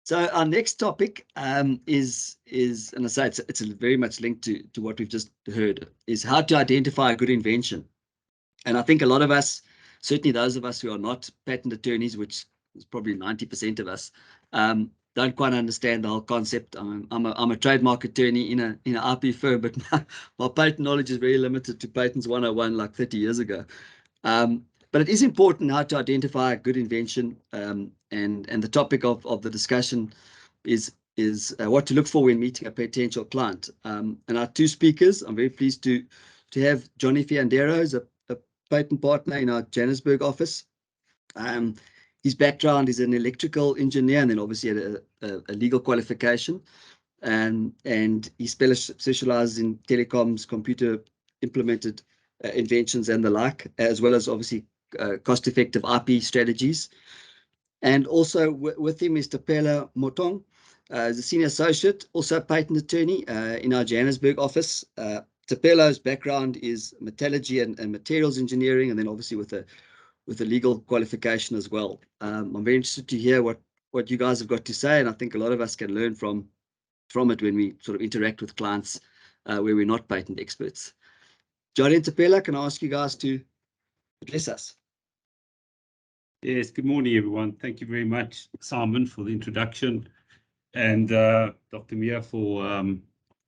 So our next topic is, and I say it's very much linked to what we've just heard, is how to identify a good invention. And I think a lot of us, certainly those of us who are not patent attorneys, which is probably 90% of us, don't quite understand the whole concept. I'm a trademark attorney in an IP firm, but my patent knowledge is very limited to Patents 101 like 30 years ago. But it is important how to identify a good invention, and the topic of the discussion is what to look for when meeting a potential client. And our two speakers, I'm very pleased to have Johnny Fiandero, who's a patent partner in our Johannesburg office. His background is an electrical engineer, and then obviously had a legal qualification, and he specializes in telecoms, computer implemented inventions and the like, as well as obviously cost-effective IP strategies. And also with him is Thapelo Motong, is a senior associate, also a patent attorney in our Johannesburg office. Thapelo's background is metallurgy and materials engineering, and then obviously with a legal qualification as well. I'm very interested to hear what you guys have got to say, and I think a lot of us can learn from it when we sort of interact with clients where we're not patent experts. Johnny and Thapelo, can I ask you guys to address us? Yes, good morning, everyone. Thank you very much, Simon, for the introduction, and Dr. Mia for a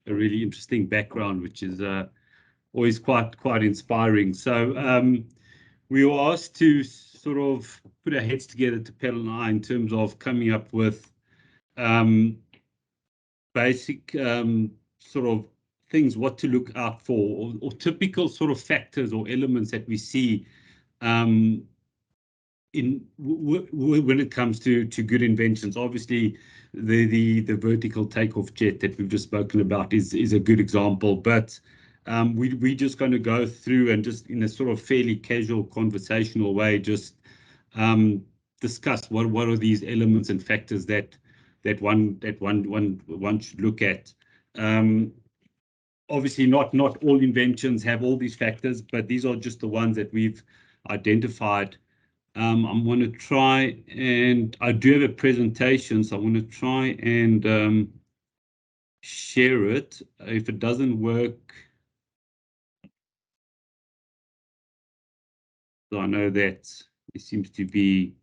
really interesting background, which is always quite inspiring. So we were asked to sort of put our heads together, Thapelo and I, in terms of coming up with basic sort of things, what to look out for, or typical sort of factors or elements that we see when it comes to good inventions. Obviously, the vertical takeoff jet that we've just spoken about is a good example, but we're just going to go through and just in a sort of fairly casual conversational way just discuss what are these elements and factors that one should look at. Obviously, not all inventions have all these factors, but these are just the ones that we've identified. I'm going to try, and I do have a presentation, so I'm going to try and share it. If it doesn't work, so I know that it seems to be,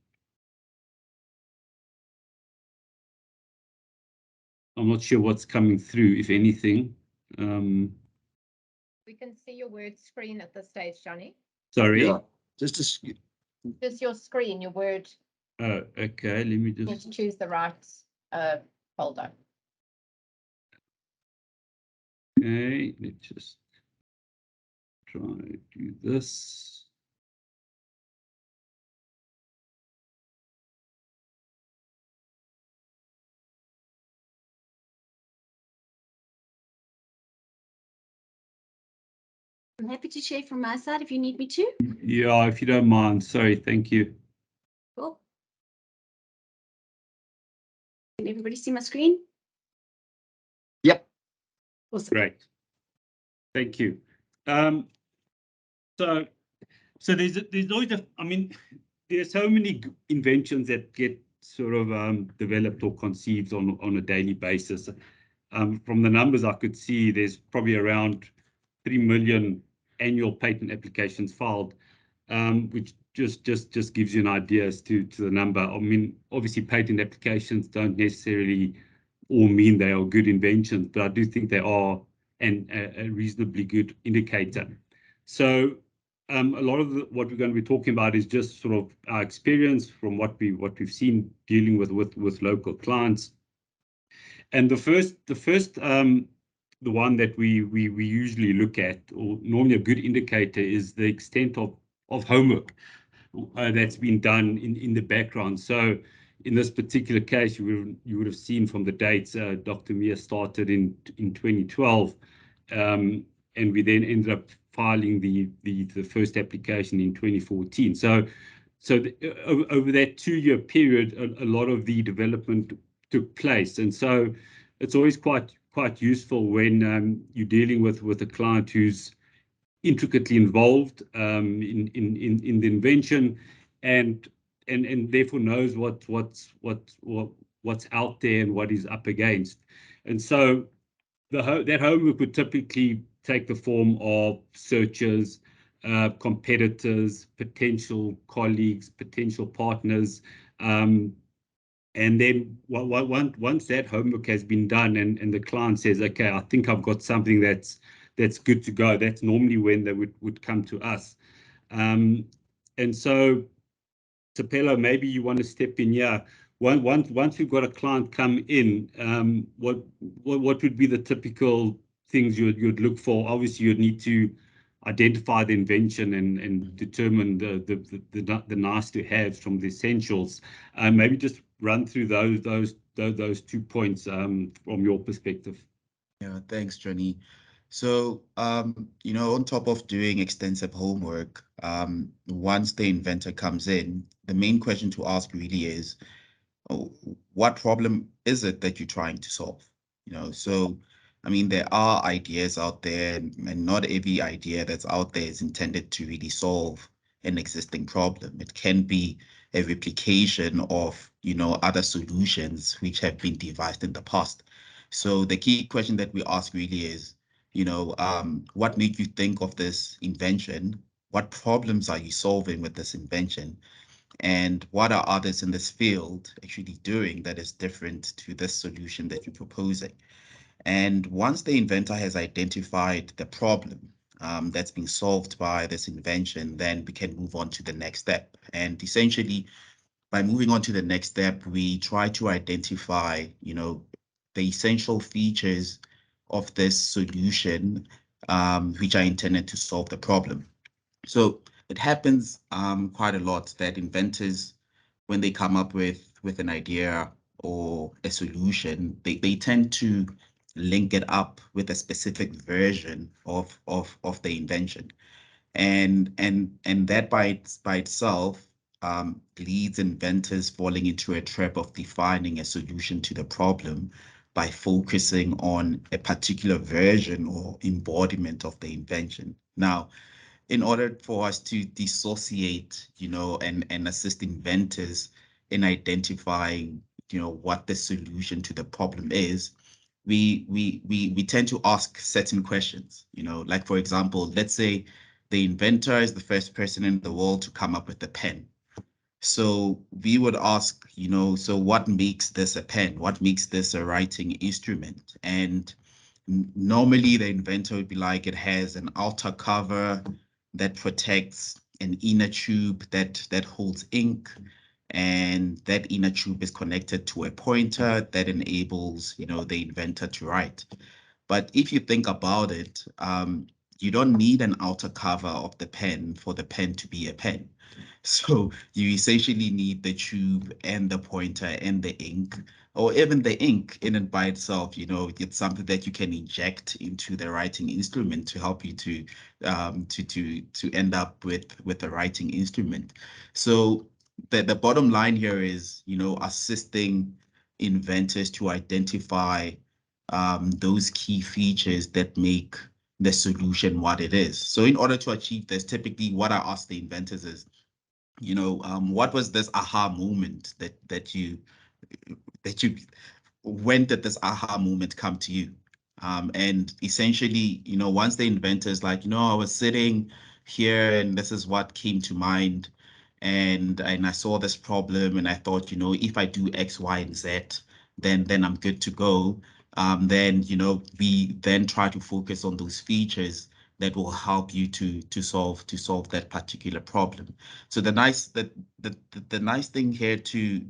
I'm not sure what's coming through, if anything. We can see your Word screen at this stage, Johnny. Sorry? Yeah, Just your screen, your Word. Oh, okay, let me You need to choose the right folder. Okay, let's just try to do this. I'm happy to share from my side if you need me to. Yeah, if you don't mind. Sorry, thank you. Cool. Can everybody see my screen? Yep. Awesome. Great. Thank you. So there's always I mean, there's so many inventions that get sort of developed or conceived on a daily basis. From the numbers I could see, there's probably around 3 million annual patent applications filed, which just gives you an idea as to the number. I mean, obviously patent applications don't necessarily all mean they are good inventions, but I do think they are a reasonably good indicator. So a lot of what we're going to be talking about is just sort of our experience from what we've seen dealing with local clients. And the first the one that we usually look at, or normally a good indicator, is the extent of homework that's been done in the background. So in this particular case, you would have seen from the dates, Dr. Mia started in 2012, and we then ended up filing the first application in 2014. So over that 2-year period, a lot of the development took place, and so it's always quite useful when you're dealing with a client who's intricately involved in the invention, and therefore knows what what's out there and what he's up against. And so that homework would typically take the form of searches, competitors, potential colleagues, potential partners. And then once that homework has been done and the client says, okay, I think I've got something that's good to go, that's normally when they would come to us. And so, Thapelo, maybe you want to step in here. Once we've got a client come in, what would be the typical things you'd look for? Obviously, you'd need to identify the invention and determine the nice to haves from the essentials. Maybe just run through those 2 points from your perspective. Yeah, thanks, Johnny. So, you know, on top of doing extensive homework, once the inventor comes in, the main question to ask really is, oh, what problem is it that you're trying to solve? You know, so, I mean, there are ideas out there, and not every idea that's out there is intended to really solve an existing problem. It can be a replication of, you know, other solutions which have been devised in the past. So the key question that we ask really is, you know, what made you think of this invention? What problems are you solving with this invention? And what are others in this field actually doing that is different to this solution that you're proposing? And once the inventor has identified the problem that's being solved by this invention, then we can move on to the next step. And essentially, by moving on to the next step, we try to identify, you know, the essential features of this solution, which are intended to solve the problem. So it happens quite a lot that inventors, when they come up with an idea or a solution, they tend to link it up with a specific version of the invention. And that by itself leads inventors falling into a trap of defining a solution to the problem by focusing on a particular version or embodiment of the invention. Now, in order for us to dissociate, you know, and assist inventors in identifying, you know, what the solution to the problem is, we tend to ask certain questions, you know, like, for example, let's say the inventor is the first person in the world to come up with a pen. So we would ask, you know, so what makes this a pen? What makes this a writing instrument? And normally the inventor would be like, it has an outer cover that protects an inner tube that holds ink, and that inner tube is connected to a pointer that enables, you know, the inventor to write. But if you think about it, you don't need an outer cover of the pen for the pen to be a pen. So you essentially need the tube and the pointer and the ink, or even the ink in and by itself. You know, it's something that you can inject into the writing instrument to help you to end up with a writing instrument. So the bottom line here is, you know, assisting inventors to identify those key features that make the solution what it is. So in order to achieve this, typically what I ask the inventors is, you know, what was this aha moment that you when did this aha moment come to you? And essentially, you know, once the inventor is like, you know, I was sitting here and this is what came to mind, and I saw this problem and I thought, you know, if I do X, Y, and Z, then I'm good to go. Then, you know, we then try to focus on those features that will help you to solve that particular problem. So the nice thing here to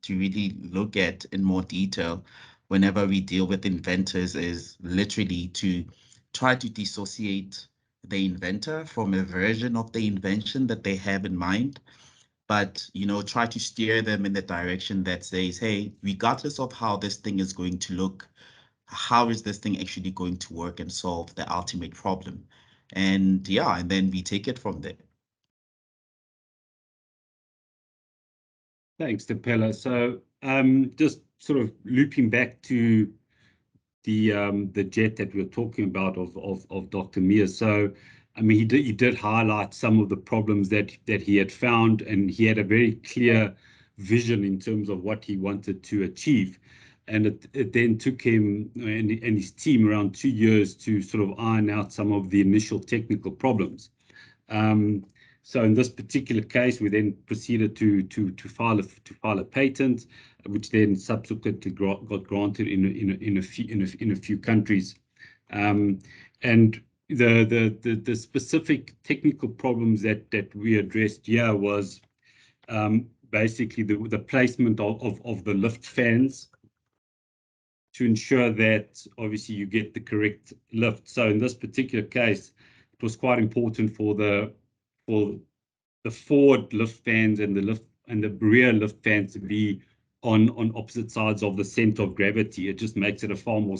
really look at in more detail whenever we deal with inventors is literally to try to dissociate the inventor from a version of the invention that they have in mind, but, you know, try to steer them in the direction that says, hey, regardless of how this thing is going to look, how is this thing actually going to work and solve the ultimate problem? And yeah, and then we take it from there. Thanks, Thapelo. So just sort of looping back to the jet that we were talking about of Dr. Mears. So I mean, he did highlight some of the problems that he had found, and he had a very clear vision in terms of what he wanted to achieve. And it then took him and his team around 2 years to sort of iron out some of the initial technical problems. So in this particular case, we then proceeded to file a patent, which then subsequently got granted in a few countries. And the specific technical problems that we addressed here was basically the placement of the lift fans to ensure that obviously you get the correct lift. So in this particular case, it was quite important for the forward lift fans and the rear lift fans to be on opposite sides of the center of gravity. It just makes it a far more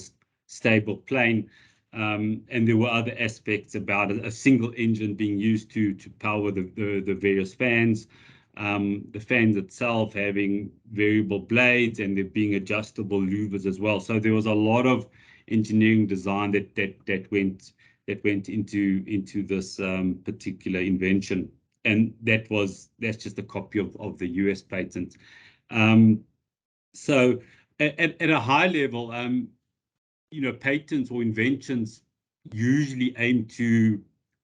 stable plane. And there were other aspects about a single engine being used to power the various fans. The fans itself having variable blades and there being adjustable louvers as well. So there was a lot of engineering design that went into this particular invention, and that's just a copy of the US patent. So at a high level, patents or inventions usually aim to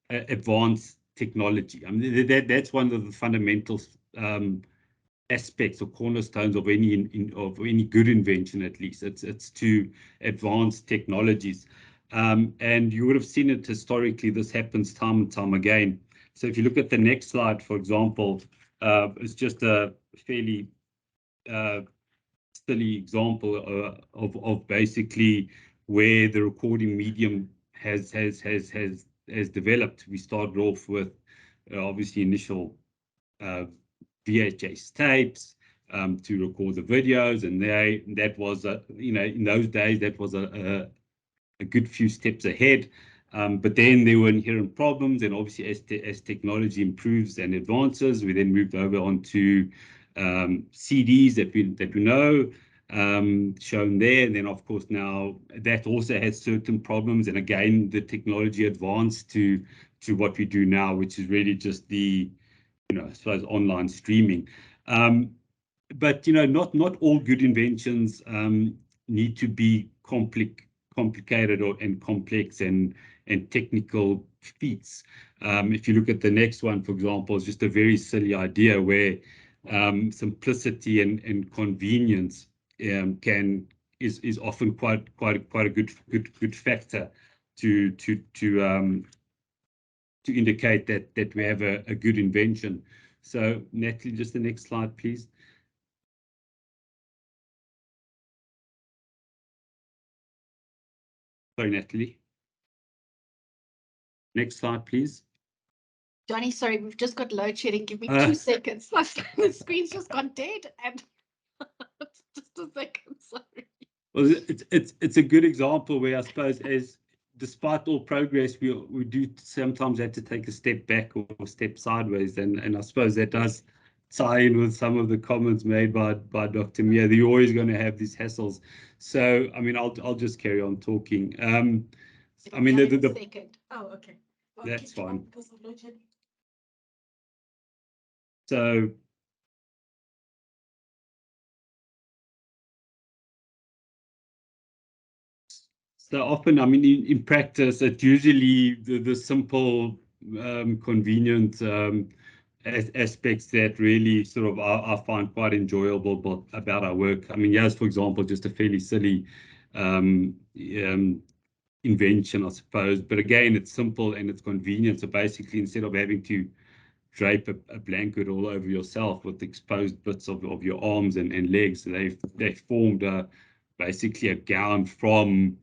advance technology. I mean, that's one of the fundamental aspects or cornerstones of any good invention. At least it's to advance technologies. And you would have seen it historically. This happens time and time again. So if you look at the next slide, for example, it's just a fairly silly example of basically where the recording medium has developed. We started off with obviously initial VHS tapes to record the videos, and that was in those days that was a good few steps ahead. But then there were inherent problems, and obviously as technology improves and advances, we then moved over onto CDs that we know shown there. And then of course now that also has certain problems, and again the technology advanced to what we do now, which is really just the I suppose online streaming. But not all good inventions need to be complicated and complex and technical feats. If you look at the next one, for example, it's just a very silly idea where simplicity and convenience is often quite a good factor to indicate that we have a good invention. So Natalie, just the next slide, please. Sorry, Natalie. Next slide, please. Johnny, sorry, we've just got load shedding. Give me 2 seconds. The screen's just gone dead, and just a second. Sorry. Well, it's a good example where I suppose despite all progress, we do sometimes have to take a step back or a step sideways, and I suppose that does tie in with some of the comments made by Dr. Mia. You're always going to have these hassles. So I mean, I'll just carry on talking. I mean, the second. Oh, okay. Well, that's fine. Because of load shedding. So often, I mean, in practice, it's usually the simple, convenient aspects that really sort of I find quite enjoyable about our work. I mean, yes, for example, just a fairly silly invention, I suppose. But again, it's simple and it's convenient. So basically, instead of having to drape a blanket all over yourself with exposed bits of your arms and legs, they formed basically a gown from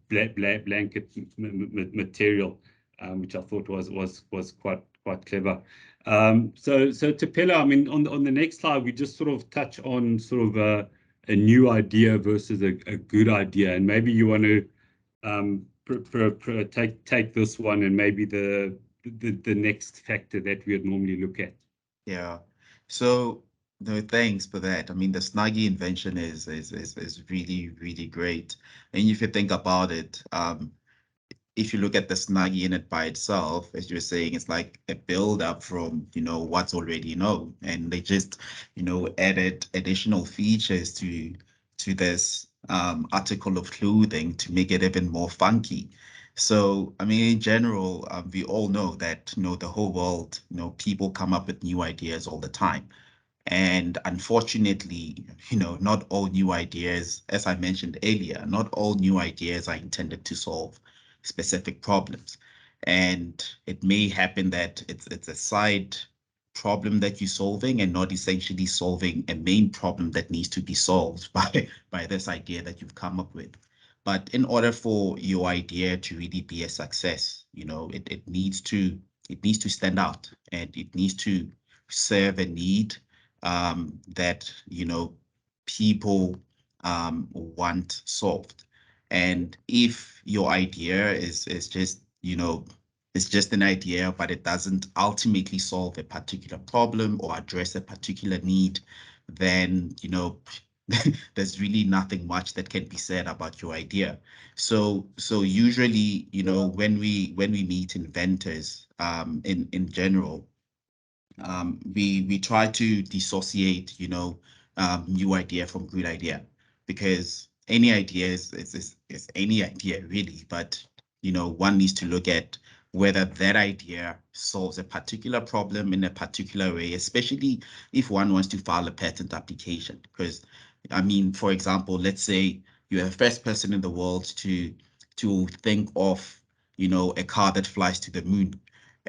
blanket material, which I thought was quite clever. So Thapelo, I mean, on the next slide, we just sort of touch on sort of a new idea versus a good idea, and maybe you want to take this one and maybe the next factor that we would normally look at. Yeah. So no, thanks for that. I mean, the Snuggie invention is really, really great. And if you think about it, if you look at the Snug unit by itself, as you're saying, it's like a build up from, what's already known. And they just, added additional features to this article of clothing to make it even more funky. So, I mean, in general, we all know that, the whole world, people come up with new ideas all the time. And unfortunately, not all new ideas, as I mentioned earlier, not all new ideas are intended to solve specific problems. And it may happen that it's a side problem that you're solving and not essentially solving a main problem that needs to be solved by this idea that you've come up with. But in order for your idea to really be a success, it needs to stand out, and it needs to serve a need that people want solved. And if your idea is just it's just an idea, but it doesn't ultimately solve a particular problem or address a particular need, then there's really nothing much that can be said about your idea. So usually, when we meet inventors in general, we try to dissociate, new idea from good idea, because any idea is any idea really, but one needs to look at whether that idea solves a particular problem in a particular way, especially if one wants to file a patent application. Because, I mean, for example, let's say you're the first person in the world to think of, a car that flies to the moon.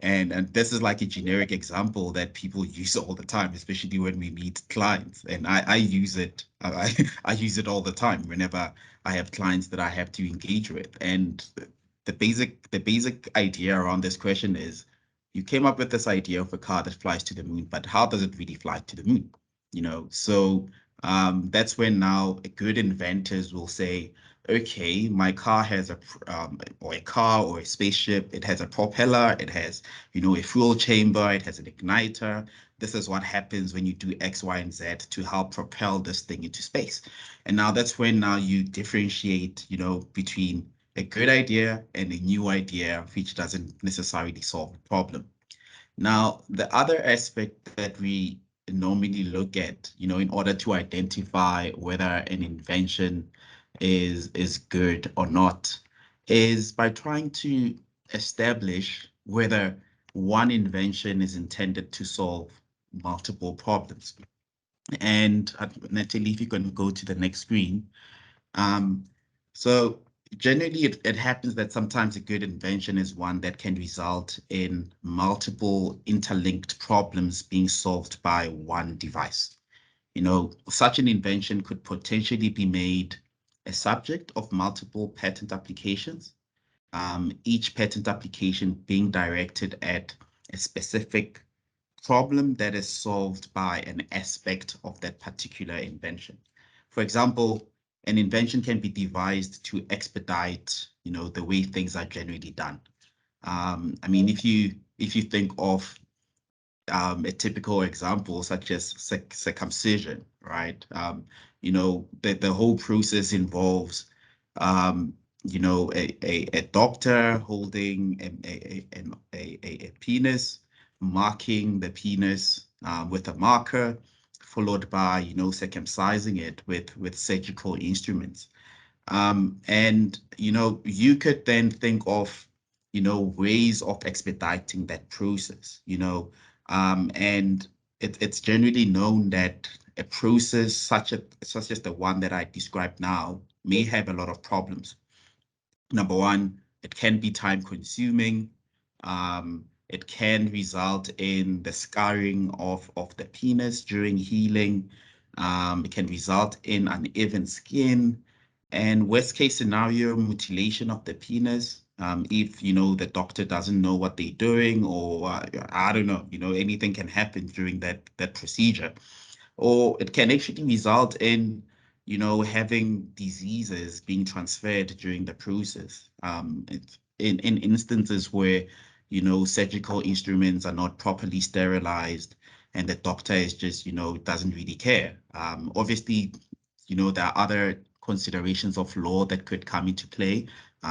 And this is like a generic example that people use all the time, especially when we meet clients. And I use it. I use it all the time whenever I have clients that I have to engage with. And the basic idea around this question is, you came up with this idea of a car that flies to the moon, but how does it really fly to the moon? So that's when now good inventors will say, okay, my car has or a car or a spaceship, it has a propeller, it has, a fuel chamber, it has an igniter. This is what happens when you do X, Y, and Z to help propel this thing into space. And now that's when now you differentiate, between a good idea and a new idea, which doesn't necessarily solve the problem. Now, the other aspect that we normally look at, in order to identify whether an invention is good or not, is by trying to establish whether one invention is intended to solve multiple problems. And Natalie, if you can go to the next screen. So generally, it happens that sometimes a good invention is one that can result in multiple interlinked problems being solved by one device. Such an invention could potentially be made a subject of multiple patent applications, each patent application being directed at a specific problem that is solved by an aspect of that particular invention. For example, an invention can be devised to expedite, the way things are generally done. I mean, if you think of a typical example such as circumcision, right? The whole process involves, a doctor holding a penis, marking the penis with a marker, followed by, circumcising it with surgical instruments. And, you could then think of, ways of expediting that process, and it's generally known that a process such as the one that I described now may have a lot of problems. Number one, it can be time consuming. It can result in the scarring of the penis during healing. It can result in uneven skin, and worst case scenario, mutilation of the penis. If the doctor doesn't know what they're doing, or I don't know, anything can happen during that procedure. Or it can actually result in having diseases being transferred during the process. In instances where surgical instruments are not properly sterilized, and the doctor is just doesn't really care. Obviously, there are other considerations of law that could come into play,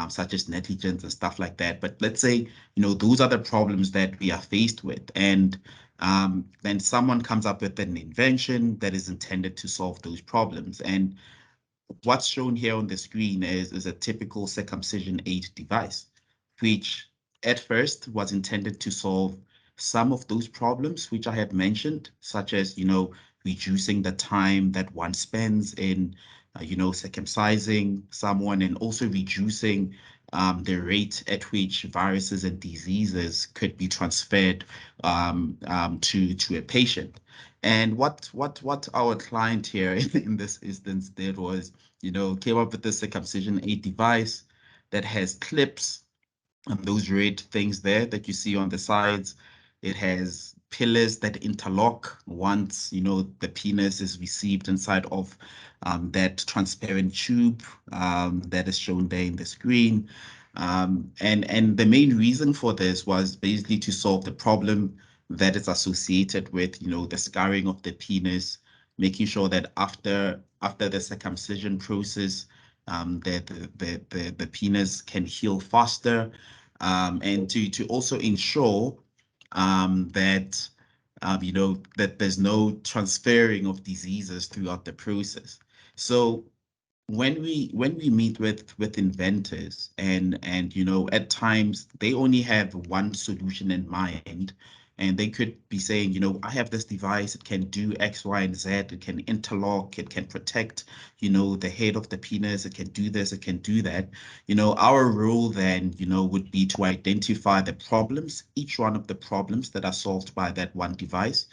such as negligence and stuff like that. But let's say, those are the problems that we are faced with. And then someone comes up with an invention that is intended to solve those problems. And what's shown here on the screen is a typical circumcision aid device, which at first was intended to solve some of those problems which I have mentioned, such as, reducing the time that one spends in, circumcising someone, and also reducing the rate at which viruses and diseases could be transferred to a patient. And what our client here in this instance did was, came up with the circumcision aid device that has clips, and those red things there that you see on the sides. It has pillars that interlock once, the penis is received inside of that transparent tube that is shown there in the screen. And the main reason for this was basically to solve the problem that is associated with, the scarring of the penis, making sure that after the circumcision process, the penis can heal faster, and to also ensure that that there's no transferring of diseases throughout the process. So when we meet with inventors, and at times they only have one solution in mind, and they could be saying, I have this device, it can do X, Y, and Z, it can interlock, it can protect, the head of the penis, it can do this, it can do that. Our role then, would be to identify the problems, each one of the problems that are solved by that one device.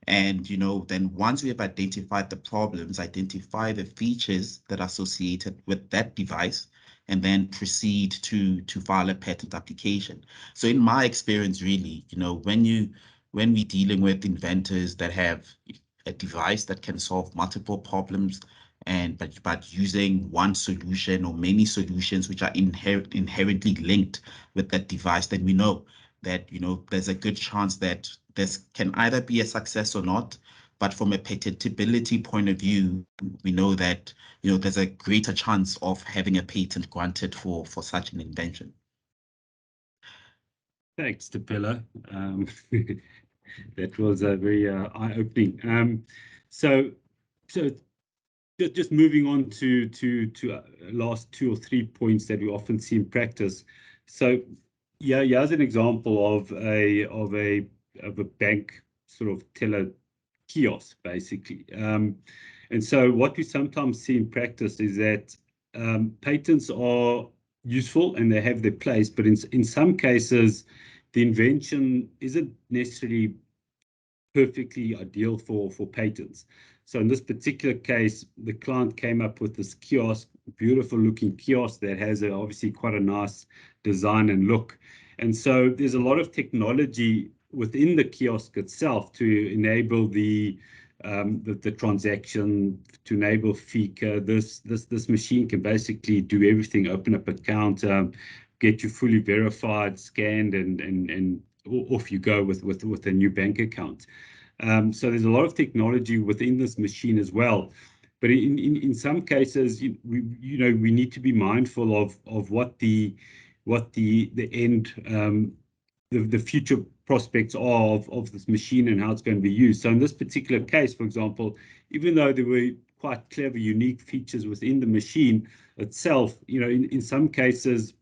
And, then once we have identified the problems, identify the features that are associated with that device, and then proceed to file a patent application. So in my experience, really, when we're dealing with inventors that have a device that can solve multiple problems, but using one solution or many solutions which are inherently linked with that device, then we know that there's a good chance that this can either be a success or not. But from a patentability point of view, we know that there's a greater chance of having a patent granted for such an invention. Thanks, Thapelo. That was a very eye-opening. So just moving on to last 2 or 3 points that we often see in practice. So yeah, here's an example of a bank sort of teller kiosk, basically. And so what we sometimes see in practice is that patents are useful and they have their place, but in some cases, the invention isn't necessarily perfectly ideal for patents. So in this particular case, the client came up with this kiosk, beautiful looking kiosk that has obviously quite a nice design and look. And so there's a lot of technology within the kiosk itself to enable the transaction, to enable FICA. This machine can basically do everything: open up an account, get you fully verified, scanned, and off you go with a new bank account. So there's a lot of technology within this machine as well. But in some cases, we need to be mindful of what the end, the future prospects are of this machine and how it's going to be used. So in this particular case, for example, even though there were quite clever, unique features within the machine itself, in some cases,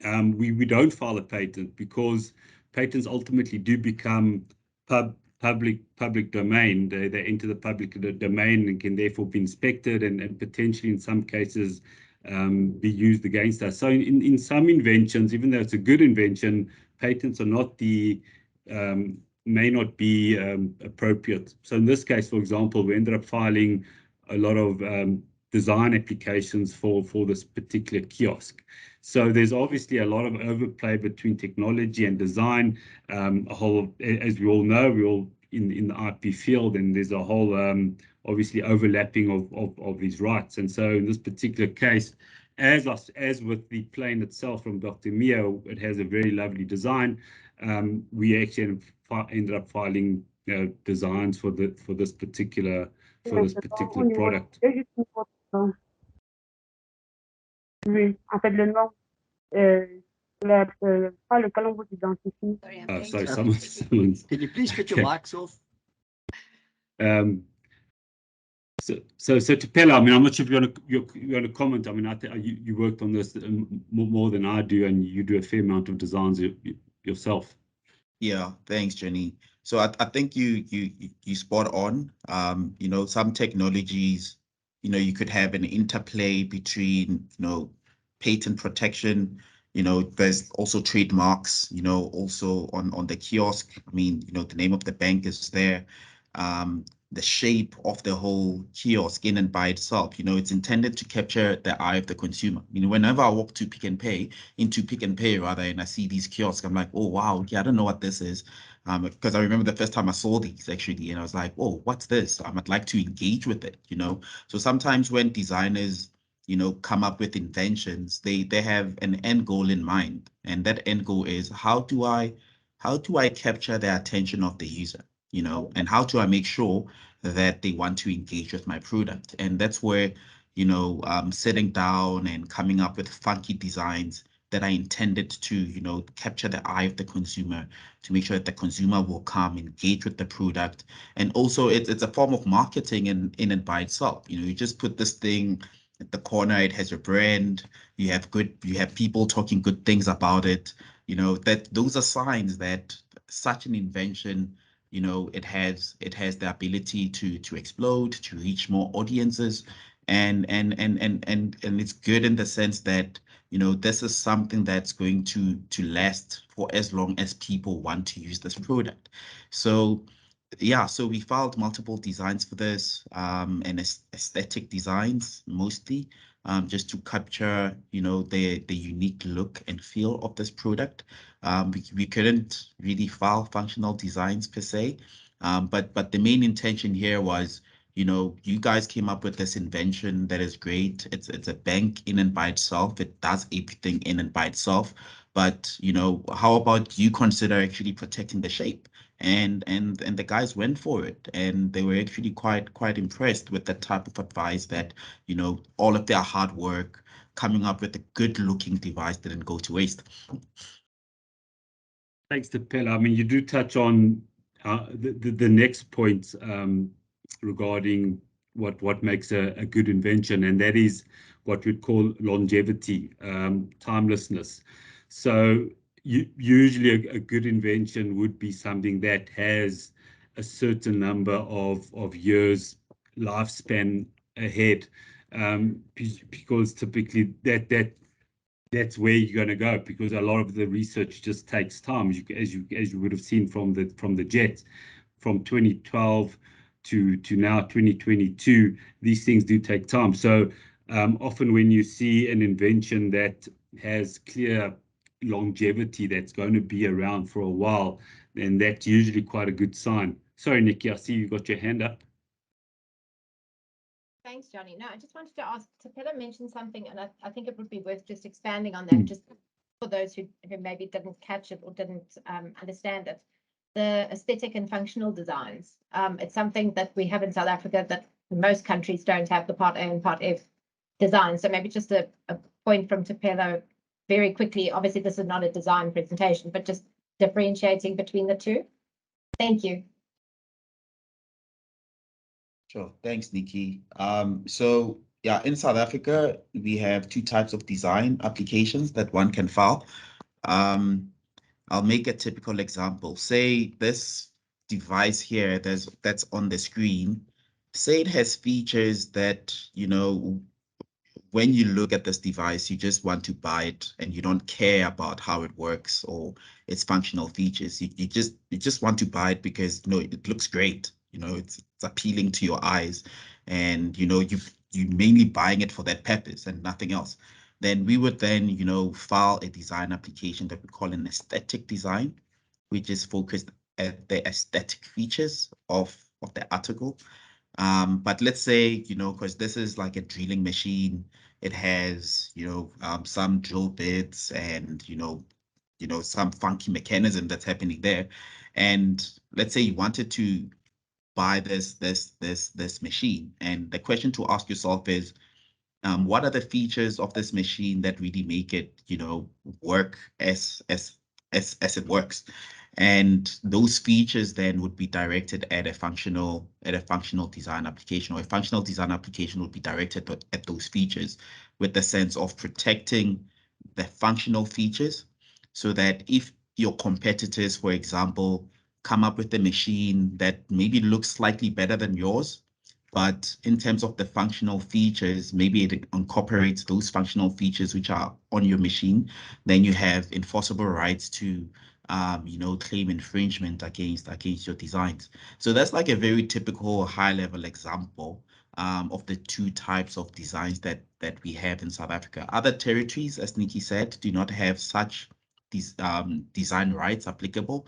we don't file a patent, because patents ultimately do become public domain. They enter the public domain and can therefore be inspected and potentially in some cases be used against us. So in some inventions, even though it's a good invention, patents are not may not be appropriate. So in this case, for example, we ended up filing a lot of design applications for this particular kiosk. So there's obviously a lot of overplay between technology and design. As we all know, we're all in the IP field, and there's a whole obviously overlapping of these rights. And so in this particular case, as with the plane itself from Dr. Mio, it has a very lovely design. We actually ended up filing designs for this particular product. Oui, en fait, le nom pas lequel on vous identifie. Sorry, I'm Oh, going sorry, to- someone's. Can you please put your Okay. mics off? So Thapelo, I mean, I'm not sure if you're going to comment. I mean, I think you worked on this more than I do, and you do a fair amount of designs yourself. Yeah, thanks, Jenny. So I think you spot on. You know, some technologies, you know, you could have an interplay between, you know, patent protection, you know, there's also trademarks, you know, also on the kiosk. I mean, you know, the name of the bank is there. The shape of the whole kiosk in and by itself, you know, it's intended to capture the eye of the consumer. I mean, whenever I walk to Pick n Pay, into Pick n Pay rather, and I see these kiosks, I'm like, oh wow, yeah, I don't know what this is. Because I remember the first time I saw these actually, and I was like, oh, what's this? I'd like to engage with it, you know. So sometimes when designers, you know, come up with inventions, they have an end goal in mind, and that end goal is how do I capture the attention of the user, you know, and how do I make sure that they want to engage with my product? And that's where, you know, sitting down and coming up with funky designs that are intended to, you know, capture the eye of the consumer, to make sure that the consumer will come engage with the product. And also it's a form of marketing in and by itself. You know, you just put this thing at the corner, it has your brand, you have people talking good things about it, you know, that those are signs that such an invention, you know, it has the ability to explode, to reach more audiences, and it's good in the sense that, you know, this is something that's going to last for as long as people want to use this product. So yeah, so we filed multiple designs for this, and aesthetic designs mostly, just to capture, you know, the unique look and feel of this product. We couldn't really file functional designs per se, but the main intention here was, you know, you guys came up with this invention that is great. It's a bank in and by itself. It does everything in and by itself. But, you know, how about you consider actually protecting the shape? And the guys went for it, and they were actually quite impressed with the type of advice that, you know, all of their hard work coming up with a good looking device didn't go to waste. Thanks, Thapelo. I mean, you do touch on the next point regarding what makes a good invention, and that is what we'd call longevity, timelessness. So usually a good invention would be something that has a certain number of years lifespan ahead, because typically that's where you're going to go, because a lot of the research just takes time, as you would have seen from the jets, from 2012 to now 2022. These things do take time. So often when you see an invention that has clear longevity, that's going to be around for a while, then that's usually quite a good sign. Sorry, Nikki, I see you got your hand up. Thanks, Johnny. No, I just wanted to ask, Thapelo mentioned something, and I think it would be worth just expanding on that, just for those who maybe didn't catch it or didn't understand it. The aesthetic and functional designs. It's something that we have in South Africa that most countries don't have, the Part A and Part F design. So maybe just a point from Thapelo very quickly. Obviously, this is not a design presentation, but just differentiating between the two. Thank you. Sure. Thanks, Nikki. So yeah, in South Africa, we have two types of design applications that one can file. I'll make a typical example. Say this device here that's on the screen, say it has features that, you know, when you look at this device, you just want to buy it and you don't care about how it works or its functional features. You just want to buy it because, you know, it looks great. You know, it's appealing to your eyes, and you know you mainly buying it for that purpose and nothing else. Then we would then, you know, file a design application that we call an aesthetic design, which is focused at the aesthetic features of the article. But let's say, you know, because this is like a drilling machine, it has, you know, some drill bits and, you know, some funky mechanism that's happening there. And let's say you wanted to buy this machine. And the question to ask yourself is, what are the features of this machine that really make it, you know, work as it works? And those features then would be directed at a functional design application, or a functional design application would be directed at those features with the sense of protecting the functional features, so that if your competitors, for example, come up with a machine that maybe looks slightly better than yours, but in terms of the functional features, maybe it incorporates those functional features which are on your machine, then you have enforceable rights to, you know, claim infringement against your designs. So that's like a very typical high-level example of the two types of designs that we have in South Africa. Other territories, as Nikki said, do not have such design rights applicable.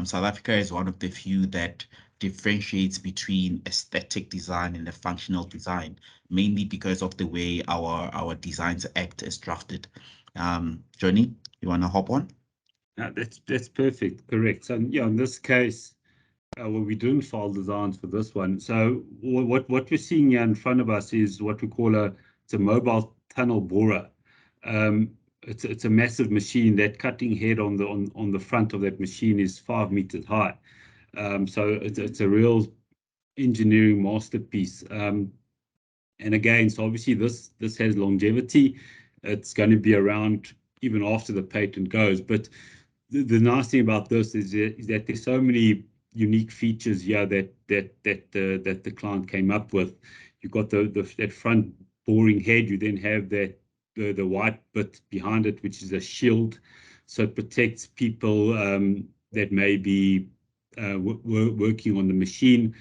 South Africa is one of the few that differentiates between aesthetic design and a functional design, mainly because of the way our Designs Act is drafted. Johnny, you want to hop on? That's perfect, correct. So yeah, in this case, well, we didn't file designs for this one. So what we're seeing here in front of us is what we call it's a mobile tunnel borer. It's a massive machine. That cutting head on the front of that machine is 5 meters high. So it's a real engineering masterpiece. And again, so obviously this has longevity. It's going to be around even after the patent goes. But the nice thing about this is that there's so many unique features here that the client came up with. You've got that front boring head. You then have the white bit behind it, which is a shield, so it protects people that may be working on the machine.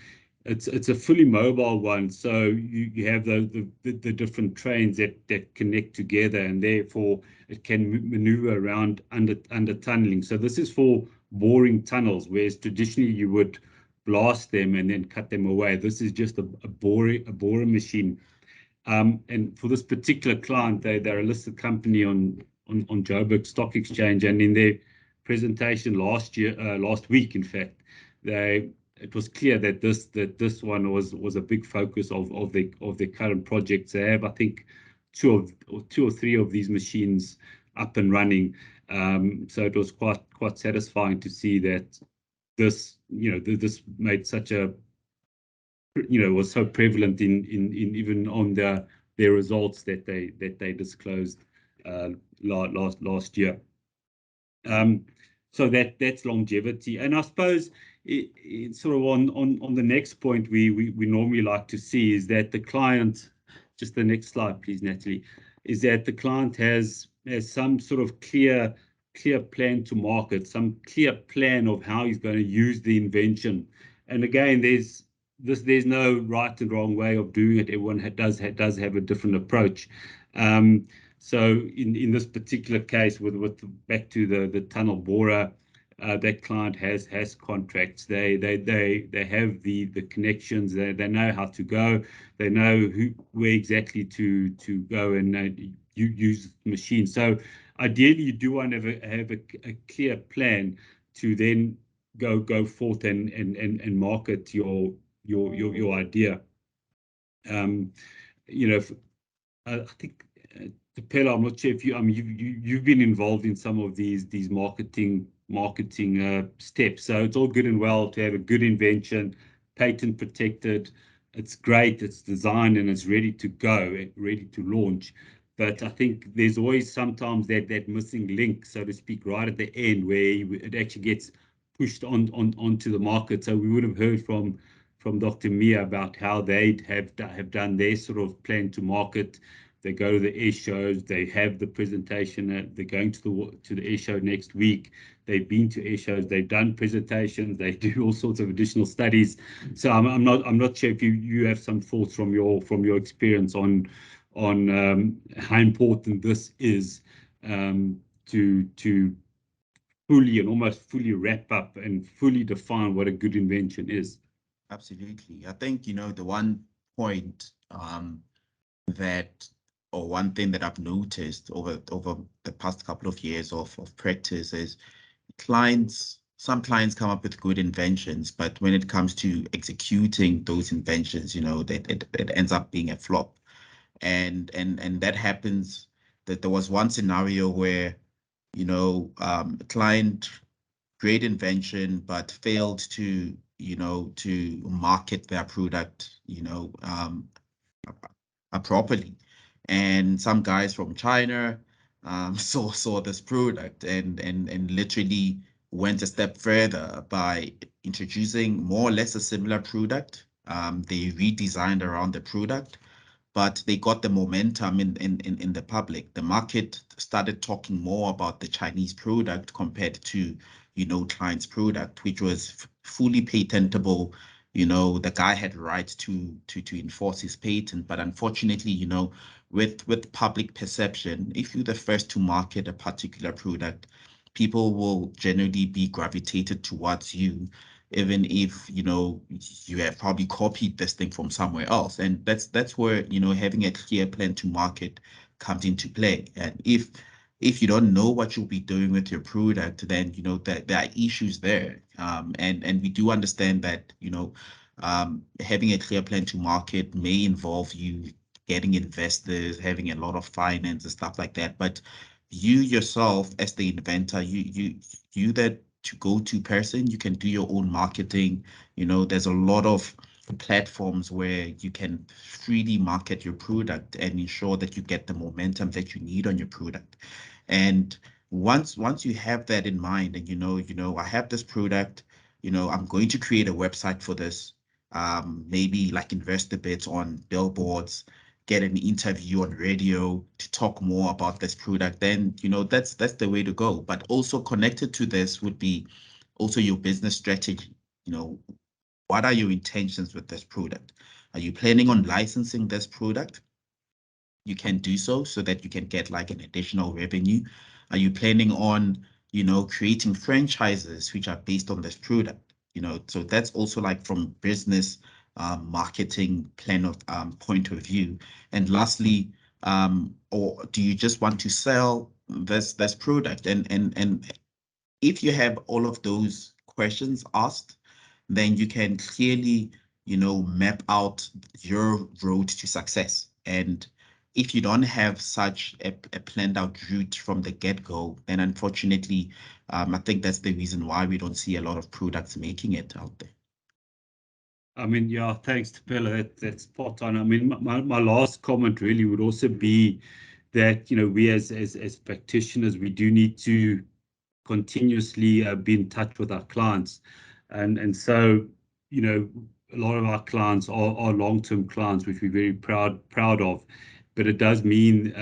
It's a fully mobile one, so you have the different trains that connect together, and therefore it can maneuver around under tunneling. So this is for boring tunnels, whereas traditionally you would blast them and then cut them away. This is just a borer machine. And for this particular client, they're a listed company on Joburg Stock Exchange, and in their presentation last week, in fact, it was clear that this one was a big focus of their current projects. They have, I think, two or three of these machines up and running. So it was quite satisfying to see that this made such a, was so prevalent in even on their results that they disclosed last year. So that's longevity. And I suppose it's sort of on the next point we normally like to see is that the client, just the next slide, please, Natalie, is that the client has some sort of clear plan to market, some clear plan of how he's going to use the invention. And again, there's no right and wrong way of doing it. Everyone does have a different approach. So in this particular case, with back to the tunnel borer, that client has contracts. They have the connections. They know how to go. They know where exactly to go and use the machine. So ideally, you do want to have a clear plan to then go forth and market your idea. I think Thapelo, I'm not sure if you've been involved in some of these marketing steps. So it's all good and well to have a good invention, patent protected. It's great, it's designed and it's ready to go, ready to launch. But I think there's always sometimes that missing link, so to speak, right at the end where it actually gets pushed onto the market. So we would have heard from Dr. Mia about how they have done their sort of plan to market. They go to the air shows, they have the presentation, they're going to the air show next week. They've been to air shows, they've done presentations, they do all sorts of additional studies. So I'm not sure if you have some thoughts from your experience on how important this is to fully and almost fully wrap up and fully define what a good invention is. Absolutely. I think, the one point or one thing that I've noticed over the past couple of years of practice is some clients come up with good inventions, but when it comes to executing those inventions, that it ends up being a flop. and that happens. That there was one scenario where, you know, a client, great invention, but failed to, you know, to market their product, you know, properly. And some guys from China saw this product and literally went a step further by introducing more or less a similar product. They redesigned around the product, but they got the momentum in the public. The market started talking more about the Chinese product compared to, you know, client's product, which was fully patentable. You know, the guy had rights to enforce his patent, but unfortunately, you know, with public perception, if you're the first to market a particular product, people will generally be gravitated towards you, even if, you know, you have probably copied this thing from somewhere else. And that's where, you know, having a clear plan to market comes into play. And if you don't know what you'll be doing with your product, then, you know, that there are issues there. And we do understand that, you know, having a clear plan to market may involve you getting investors, having a lot of finance and stuff like that. But you yourself, as the inventor, you that to go-to person, you can do your own marketing. You know, there's a lot of platforms where you can freely market your product and ensure that you get the momentum that you need on your product. And once you have that in mind, and you know, I have this product, you know, I'm going to create a website for this, maybe like invest a bit on billboards, get an interview on radio to talk more about this product, then, you know, that's the way to go. But also connected to this would be also your business strategy. You know, what are your intentions with this product? Are you planning on licensing this product? You can do so that you can get like an additional revenue. Are you planning on, you know, creating franchises which are based on this product? You know, so that's also like from business marketing plan of point of view. And lastly, or do you just want to sell this product? And if you have all of those questions asked, then you can clearly, you know, map out your road to success. And if you don't have such a planned out route from the get-go, then unfortunately, I think that's the reason why we don't see a lot of products making it out there. I mean, yeah, thanks to Thapelo. That's spot on. I mean, my last comment really would also be that, you know, we as practitioners, we do need to continuously be in touch with our clients. And so, you know, a lot of our clients are long-term clients, which we're very proud of. But it does mean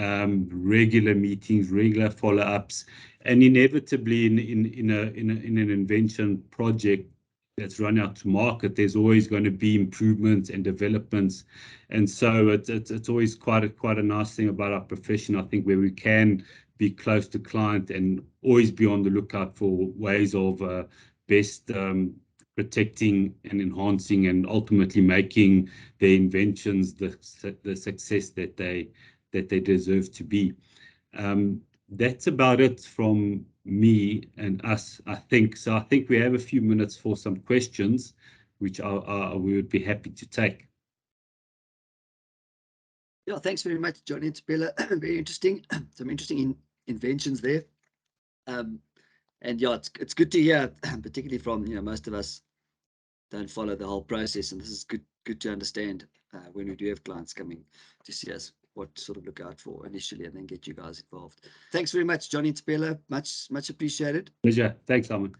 regular meetings, regular follow-ups, and inevitably in an invention project that's run out to market, there's always going to be improvements and developments. And so it's always quite a nice thing about our profession, I think, where we can be close to client and always be on the lookout for ways of best protecting and enhancing and ultimately making their inventions the success that they deserve to be. That's about it from me and us, I think. So I think we have a few minutes for some questions, which we would be happy to take. Yeah, thanks very much, Johnny and Thapelo. Very interesting. Some interesting inventions there. And yeah, it's good to hear, particularly from, you know, most of us don't follow the whole process, and this is good to understand when we do have clients coming to see us, what to sort of look out for initially, and then get you guys involved. Thanks very much, Johnny and Thapelo. Much appreciated. Pleasure. Thanks, Simon.